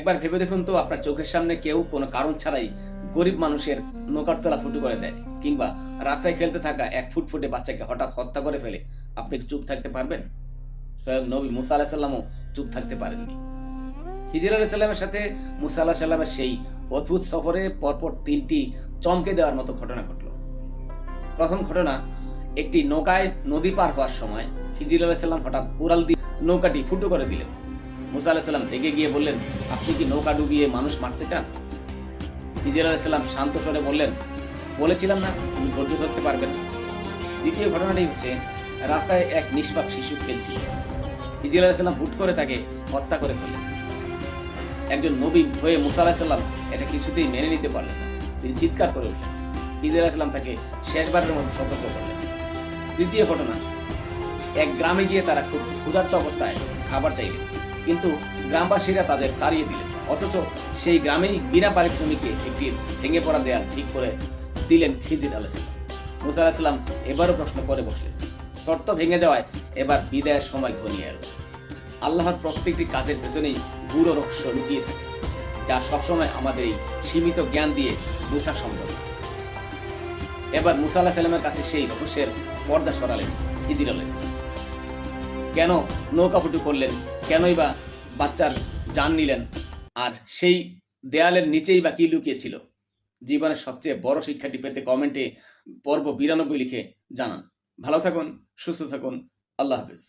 একবার ভেবে দেখুন তো, আপনার চোখের সামনে কেউ কোনো কারণ ছাড়াই গরিব মানুষের নৌকার তলা ফুটো করে দেয়, কিংবা রাস্তায় খেলতে থাকা এক ফুটফুটে বাচ্চাকে হঠাৎ হত্যা করে ফেলে, আপনি কি চুপ থাকতে পারবেন? স্বয়ং নবী মুসা আলাইহিস সালামও চুপ থাকতে পারেননি। খিজির আলাইহিস সালামের সাথে মুসা আলাইহিস সালামের সেই অদ্ভুত সফরে পরপর ৩টি চমকে দেওয়ার মতো ঘটনা ঘটল। প্রথম ঘটনা, একটি নৌকায় নদী পার হওয়ার সময় খিজির আলাইহিস সালাম হঠাৎ কুড়াল দিয়ে নৌকাটি ফুটো করে দিলেন। মুসা আলাইহিস সালাম রেগে গিয়ে বললেন, আপনি কি নৌকা ডুবিয়ে মানুষ মারতে চান? খিজির আলাইহিস সালাম শান্ত স্বরে বললেন, বলেছিলাম না তুমি ধৈর্য ধরতে পারবেন না। দ্বিতীয় ঘটনাটি হচ্ছে, রাস্তায় এক নিষ্পাপ শিশু খেলছিল। খিজির আলাইহিস সালাম হুট করে তাকে হত্যা করে ফেললেন। একজন নবী হয়ে মুসা আলাইহিস সালাম এটা কিছুতেই মেনে নিতে পারলেন না। তিনি চিৎকার করে উঠলেন। খিজির আলাইহিস সালাম তাকে শেষবারের মতো সতর্ক করলেন। তৃতীয় ঘটনা, এক গ্রামে গিয়ে তারা খুব ক্ষুধার্ত অবস্থায় খাবার চাইলেন, কিন্তু গ্রামবাসীরা তাদের তাড়িয়ে দিলেন। অথচ সেই গ্রামেই বিনা পারিশ্রমিকে একটি ভেঙে পড়া দেয়াল ঠিক করে দিলেন খিজির আলাইহিস সালাম। মুসা আলাইহিস সালাম এবারও প্রশ্ন করে বসলেন। শর্ত ভেঙে যাওয়ায় এবার বিদায়ের সময় ঘনিয়ে এল। আল্লাহর প্রত্যেকটি কাজের পেছনেই গূঢ় রহস্য লুকিয়ে থাকে, যা সবসময় আমাদের এই সীমিত জ্ঞান দিয়ে বোঝা সম্ভব না। এবার মুসা আলাইহিস সালামের কাছে সেই রহস্যের পর্দা সরালেন খিজির আলাইহিস সালাম। কেন নৌকা ফুটো করলেন, কেনই বা বাচ্চার জান নিলেন, আর সেই দেয়ালের নিচেই বা কি লুকিয়েছিল? জীবনের সবচেয়ে বড় শিক্ষাটি পেতে কমেন্টে পর্ব 92 লিখে জানান। ভালো থাকুন, সুস্থ থাকুন, আল্লাহ হাফেজ।